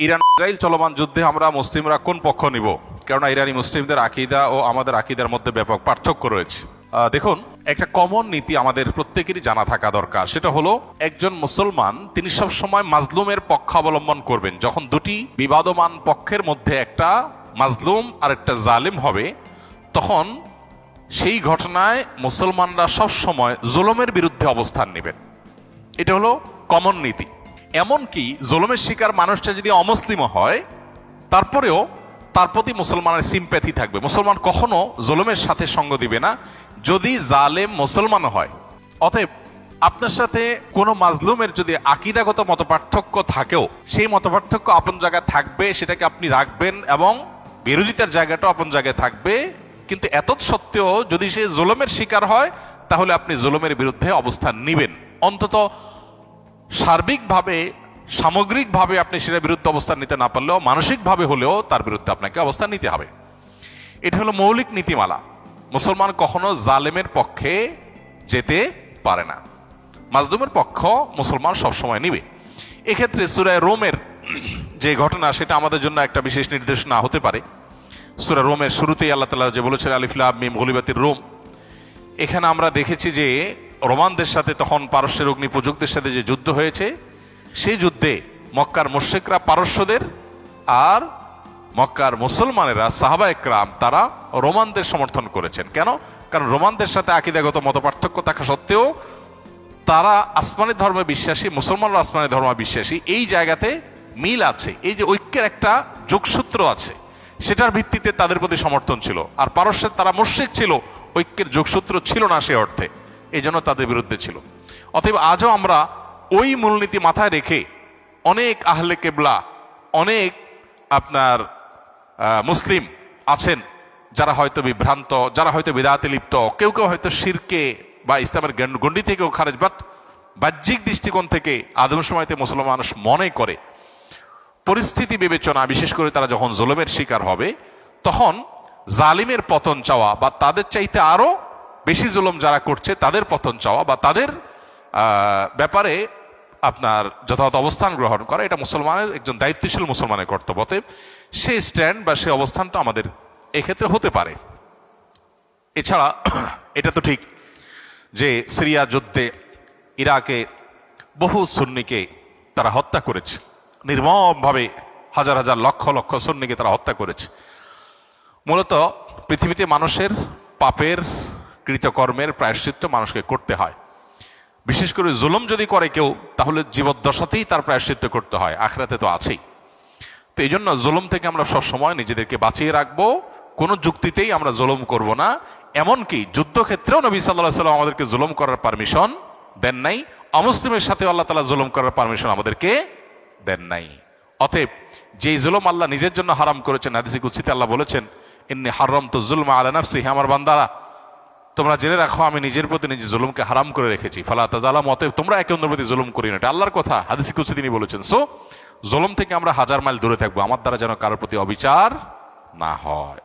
Iran Israel চলমান যুদ্ধে আমরা মুসলিমরা কোন পক্ষ নিব? কেননা ইরানি মুসলিমদের আকীদা ও আমাদের আকীদার মধ্যে ব্যাপক পার্থক্য রয়েছে। দেখুন, একটা কমন নীতি আমাদের প্রত্যেকেরই জানা থাকা দরকার। সেটা হলো, একজন মুসলমান তিনি সব সময় মাজলুমের পক্ষ অবলম্বন করবেন। যখন দুটি বিবাদমান পক্ষের মধ্যে একটা মাজলুম আর একটা জালিম হবে, তখন সেই ঘটনায় মুসলমানরা সব সময় জুলুমের বিরুদ্ধে অবস্থান নেবেন। এটা হলো কমন নীতি। এমনকি জুলুমের শিকার মানুষটা যদি অমুসলিমও হয়, তারপরেও তার প্রতি মুসলমানের সিম্প্যাথি থাকবে। মুসলমান কখনো জুলুমের সাথে সঙ্গ দিবে না যদি জালেম মুসলমান হয়। অতএব আপনার সাথে কোনো মাজলুমের যদি আকীদাগত মতপার্থক্য থাকেও, সেই মতপার্থক্য আপন জায়গায় থাকবে, সেটাকে আপনি রাখবেন, এবং বিরোধিতার জায়গাটাও আপন জায়গায় থাকবে। কিন্তু এতৎ সত্ত্বেও যদি সে জুলুমের শিকার হয়, তাহলে আপনি জুলুমের বিরুদ্ধে অবস্থান নিবেন। অন্তত সার্বিকভাবে, সামগ্রিকভাবে আপনি সেটার বিরুদ্ধে অবস্থান নিতে না পারলেও মানসিকভাবে হলেও তার বিরুদ্ধে আপনাকে অবস্থান নিতে হবে। এটা হলো মৌলিক নীতিমালা। মুসলমান কখনো জালেমের পক্ষে যেতে পারে না, মাজলুমের পক্ষ মুসলমান সবসময় নিবে। এক্ষেত্রে সূরা রোমের যে ঘটনা, সেটা আমাদের জন্য একটা বিশেষ নির্দেশনা হতে পারে। সূরা রোমের শুরুতেই আল্লাহ তাআলা যে বলেছেন, আলিফ লাম মিম গুলিবাতির রোম। এখানে আমরা দেখেছি যে রোমানদের সাথে, তখন পারস্যের অগ্নিপূজকদের সাথে যে যুদ্ধ হয়েছে, সেই যুদ্ধে মক্কার মুশরিকরা পারস্যদের, আর মক্কার মুসলমানেরা সাহাবা একরাম তারা রোমানদের সমর্থন করেছেন। কেন? কারণ রোমানদের সাথে আকীদাগত মতপার্থক্য থাকা সত্ত্বেও তারা আসমানি ধর্মে বিশ্বাসী, মুসলমানরা আসমানি ধর্মে বিশ্বাসী। এই জায়গাতে মিল আছে, এই যে ঐক্যের একটা যোগসূত্র আছে, সেটার ভিত্তিতে তাদের প্রতি সমর্থন ছিল। আর পারস্যের তারা মুশরিক ছিল, ঐক্যের যোগসূত্র ছিল না সে অর্থে, এই জন্য তাদের বিরুদ্ধে ছিল। অতএব আজও আমরা ওই মূলনীতি মাথায় রেখে অনেক আহলে কেবলা, অনেক আপনার মুসলিম আছেন যারা হয়তো বিভ্রান্ত, যারা হয়তো বিদআতে লিপ্ত, কেউ কেউ হয়তো শিরকে বা ইসলামের গণ্ডি থেকেও খারেজ, বাট বাহ্যিক দৃষ্টিকোণ থেকে আদম সময়তে মুসলমান মানুষ মনে করে পরিস্থিতি বিবেচনা, বিশেষ করে তারা যখন জুলুমের শিকার হবে, তখন জালিমের পতন চাওয়া বা তাদের চাইতে আরো বেশি জুলুম যারা করছে তাদের পতন চাওয়া বা তাদের ব্যাপারে আপনার যথাযথ অবস্থান গ্রহণ করা, এটা মুসলমানের, একজন দায়িত্বশীল মুসলমানের কর্তব্য। সেই স্ট্যান্ড বা সেই অবস্থানটা আমাদের এক্ষেত্রে হতে পারে। এছাড়া এটা তো ঠিক যে সিরিয়া যুদ্ধে ইরাকে বহু সুন্নিকে তারা হত্যা করেছে, নির্মমভাবে হাজার হাজার লক্ষ লক্ষ সুন্নিকে তারা হত্যা করেছে। মূলত পৃথিবীতে মানুষের পাপের কৃতকর্মের প্রায়শ্চিত্ত মানুষকে করতে হয়। বিশেষ করে জুলুম যদি করে কেউ, তাহলে জীবদ্দশাতেই তার প্রায়শ্চিত্ত করতে হয়, আখিরাতে তো আছেই। তো এই জন্য জুলুম থেকে আমরা সবসময় নিজেদেরকে বাঁচিয়ে রাখবো, কোনো যুক্তিতেই আমরা জুলুম করব না। এমনকি যুদ্ধক্ষেত্রেও নবী সাল্লাল্লাহু আলাইহি ওয়াসাল্লাম আমাদেরকে জুলুম করার পারমিশন দেন নাই। অমুসলিমের সাথে আল্লাহ তাআলা জুলুম করার পারমিশন আমাদেরকে দেন নাই। অতএব যেই জুলুম আল্লাহ নিজের জন্য হারাম করেছেন, হাদিসে কুদসিতে আল্লাহ বলেছেন, ইন্নী হারামতু যুলমা আলা নাফসি, হে আমার বান্দারা, তোমরা জেনে রাখো আমি নিজের প্রতি নিজে জুলুমকে হারাম করে রেখেছি। ফালা তাযালামু, অতএব তোমরা একে অন্যের প্রতি জুলুম করিও না। এটা আল্লাহর কথা, হাদিসে কুদসি তিনি বলেছেন। সো জুলুম থেকে আমরা হাজার মাইল দূরে থাকবো, আমার দ্বারা যেন কারোর প্রতি অবিচার না হয়।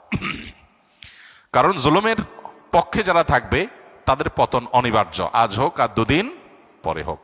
কারণ জুলুমের পক্ষে যারা থাকবে তাদের পতন অনিবার্য, আজ হোক আর দুদিন পরে হোক।